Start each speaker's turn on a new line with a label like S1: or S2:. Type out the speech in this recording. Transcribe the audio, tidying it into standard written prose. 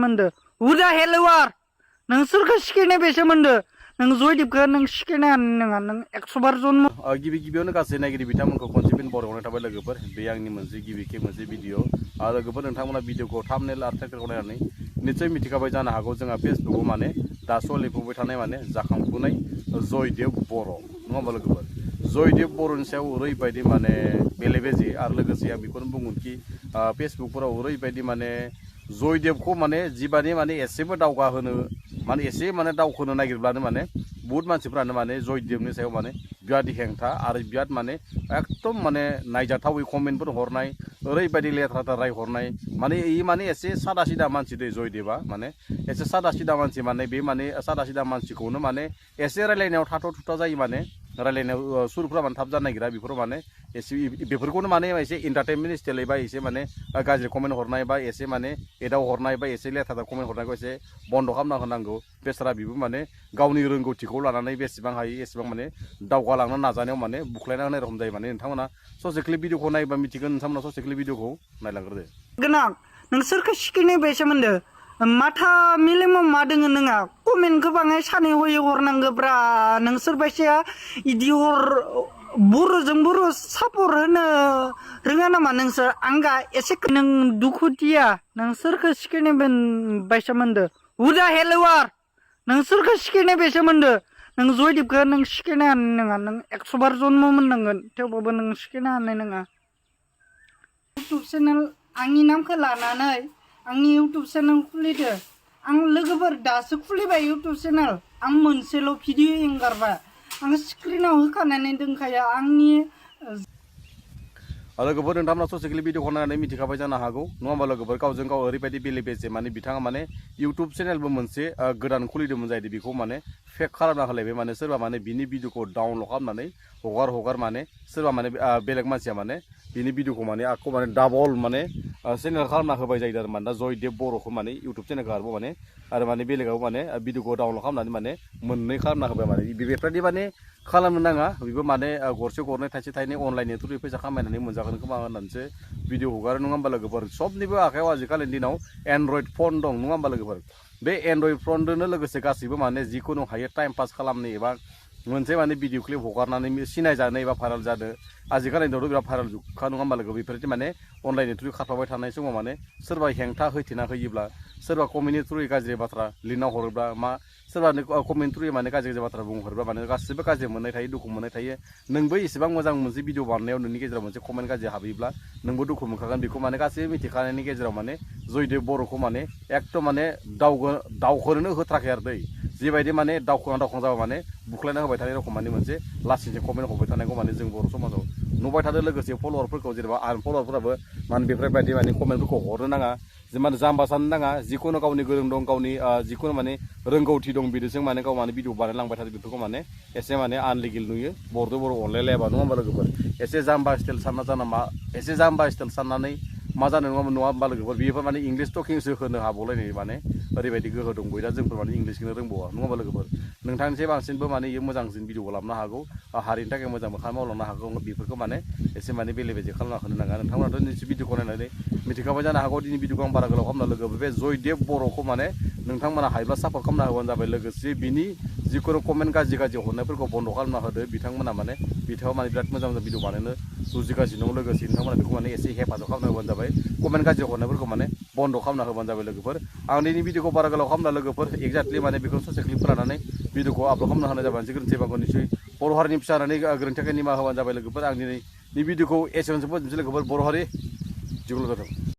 S1: सोमोन्दो हुदा हेलवार नों सोरखौ सिखायनाय बे सोमोन्दो नों जयदीपखौ नों सिखायनो हानाय नङा नों 100 बार जन्म
S2: गिबि गिबियावनो गासै नायगिरि बिथांमोनखौ खनसे फिन बरायहरनाय थाबाय लोगोफोर बे आंनि मोनसे गिबि खेब मोनसे भिडिअ लोगोफोर नोंथांमोना भिडिअखौ थाम्बनेल आरो टाइटेलखौ नायनानै निश्चय मिथिखाबाय जानो हागौ जोंहा फेसबुकआव माने दा सोलिफुबाय थानाय माने जाखांफुनाय जयदेव बर' नङा होमबा लोगोफोर जयदेव बर'नि सायाव ओरैबायदि माने बेले बेजे आरो लोगोसे आं बेखौनो बुंगोनखि फेसबुकफोराव ओरैबायदि माने जयदेवखौ माने जिबानि माने एसेबो दावगाहोनो माने एसे माने दावखोनो नागिरब्लानो माने बहुत मानसिफ्रानो माने जयदेवनि सायाव माने बिराद हेंथा आरो बिराद माने एकदम माने नायजाथावै कमेन्टफोर हरनाय ओरैबायदि लेथ्रा रायहरनाय माने इ माने एसे सादा सिदा मानसि दै जयदेवा माने एसे सादा सिदा मानसि माने बे माने सादा सिदा मानसिखौनो माने एसे रायलायनायाव थाथ' थुथा जायो माने रायलायनायाव सुरफ्रा माने थाब जानो नागिरा बेफोराव माने एसे बेफोरखौनो माने एसे एन्टारटेनमेन्ट स्टाइल बा एसे माने गाज्रि कमेन्ट हरनाय बा एसे माने एदाव हरनाय बा एसे लेथ्रा कमेन्ट हरनायखौ एसे बन्द' खालामना होनांगौ बेसरा बिबो माने गावनि रोंगौथिखौ लानानै बेसेबां हायो एसेबां माने दावगालांनो नाजानायाव माने बुख्लायना होनाय रखम जायो माने नोंथांमोना ससे क्लिप भिडिअखौ नायोबा मिथिगोन नोंथांमोना ससे क्लिप भिडिअखौ नायलांग्रोदो
S1: गोनां नों सोरखौ सिखायनाय बे सोमोन्दो माथा मेलेमाव मा दोङो नोंहा कमेन्टखौ बाङाय सानै हयै हरनांगोब्रा नों सोरबायसाया इदि बर'जों बर' सापर्ट होनो रोङा नामा नोंसोर आंगा एसे नों दुखुथिया नों सोरखौ सिखायनाय बे सोमोन्दो हुदा हेलवार नों सोरखौ सिखायनाय बे सोमोन्दो नों जयदीपखौ नों सिखायनो हानाय नङा नों 100 बार जन्म मोननांगोन थेवबाबो नों सिखायनो हानाय नङा इउटुब चेनेल आंनि नामखौ लानानै आंनि इउटुब चेनेल खुलिदो आं लोगोफोर दासो खुलिबाय इउटुब चेनेल आं मोनसेल' भिडिअ एंगारबाय आं स्क्रिनाव होखानानै दोनखायो आंनि
S2: लोगोफोर नोंथांमोना ससे क्लिप भिडिअखौ नायनानै मिथिखाबाय जानो हागौ नङा होमबा लोगोफोर गावजों गाव ओरैबायदि बेले बेजे माने बिथाङा माने इउटुब चेनेलबो मोनसे गोदान खुलिदोंमोन जाहैदों बेखौ माने फेक खालामना होलायबाय माने सोरबा माने बिनि भिडिअखौ डाउनलड खालामनानै हगार माने सोरबा माने बेलेग मानसिया माने बिनि भिडिअखौ माने आखौ माने डाबल माने चेनेल खालामना होबाय जाहैदों आरो माने जयदेव बर'खौ माने इउटुब चेनेलखौ आरो माने बेलेगाव माने भिडिअखौ डाउनलड खालामनानै माने मोननै खालामना होबाय माने बेफोरबायदि माने खालामनो नाङा बेबो माने गरसे गरनै थाइसे थाइनै अनलाइननि थ्रुयै फैसा खामायनानै मोनजागोन खोमा होननानैसो भिडिअ हगारो नङा होमबा लोगोफोर सबनिबो आखायाव आजिखालिनि दिनाव एन्ड्रइड फन दं नङा होमबा लोगोफोर बे एन्ड्रइड फनजोंनो लोगोसे गासैबो माने जिखुनु हायो टाइम पास खालामनो एबा मोनसे माने भिडिअ क्लिप हगारनानै सिनायजानो एबा भाइरेल जानो आजिखालिनि दिनावथ' बिराद भाइरेल जुगखा नङा होमबा लोगो बेफोरबायदि माने अनलाइननि थ्रुयै खारफाबाय थानाय समाव माने सोरबा हेंथा होथेना होयोब्ला सोरबा कमेन्टनि थ्रुयै गाज्रि बाथ्रा लिरना हरोब्ला मा सोरबा कमेन्ट थ्रुयै माने गाज्रि बाथ्रा बुंहरोब्ला माने गासिबो गाज्रि मोननाय थायो दुखु मोननाय थायो नोंबो इसेबां मोजां मोनसे भिडिअ बानायनायाव नोंनि गेजेराव मोनसे कमेन्ट गाज्रि हाबैब्ला नोंबो दुखु मोनखागोन बेखौ माने गासैबो मिथिखानायनि गेजेराव माने जयदेव बर'खौ माने एकदम माने दावखोनोनो होथाराखै आरो दै जिबायदि माने दावखां जाबा माने बुख्लायना होबाय थानाय रखम माने मोनसे लासिंसिं कमेन्ट हरबाय थानायखौ माने जों बर' समाजाव नुबाय थादों लोगोसे फल'वारफोरखौ जेनेबा आनफल'वारफोराबो माने बेफोरबायदि माने कमेन्टफोरखौ हरनो नाङा माने जाम्बा साननो नाङा जिखुनु गावनि गोरों दं गावनि जिखुनु माने रोंगौथि दं बिदिजों माने गाव माने भिडिअ बानायलांबाय थादों बेफोरखौ माने एसे माने आनलिगेल नुयो बर'जों बर' अनलायलायाबा नङा होमबा लोगोफोर एसे जाम्बा स्टाइल सानना जाना मा एसे जाम्बा स्टाइल साननानै मा जानो नङा होमबा लोगोफोर बेफोर माने इंलिश टकिंसो होनो हाबावलायनाय माने ओरैबायदि गोहो दं बयदा जोंफोर माने इंलिसखौनो रोंबावा नङा होमबा लोगोफोर नोंथांनिसाय बांसिनबो माने इयो मोजांसिन भिडिअ लाबोनो हागौ हारिनि थाखाय मोजांबो खामानि मावलांनो हागौ बेफोरखौ माने एसे माने बेले बेजे खालामना होनो नाङा नोंथांमोनाथ' निश्चय भिडिअखौ नायनानै मिथिखाबाय जानो हागौ दिनै भिडिअखौ आं बारा गोलाव खालामना लोगो बे जयदेव बर'खौ माने नोंथांमोना हायोब्ला सापर्ट खालामना होबानो जाबाय लोगोसे बिनि जिखुनु कमेन्ट गाज्रि हरनायफोरखौ बन्द' खालामना होदो बिथांमोना माने बिथाङा माने बिराद मोजां भिडिअ बानायनो जुजिगासिनो दं लोगोसे नोंथांमोना बेखौ माने एसे हेफाजाब खालामना होबानो जाबाय कमेन्ट गाज्रि हरनायफोरखौ माने बन्द' खालामना होबानो जाबाय लोगोफोर आं दिनै भिडिअखौ बारा गोलाव खालामना लोगोफोर एक्जेक्टलि माने बेखौ ससे क्लिप लानानै भिडिअखौ आपल'ड खालामना होनाय जाबाय मोनसे गोरोन्थि बांगौ निसय बर' हारिनि फिसा होननानै गोरोन्थि थाखाय निमाहा होबानो जाबाय लोगोफोर आं दिनैनि भिडिअखौ एसेबांसो फोजोबनोसै लोगोफोर बर' हारि जिउल' जाथों।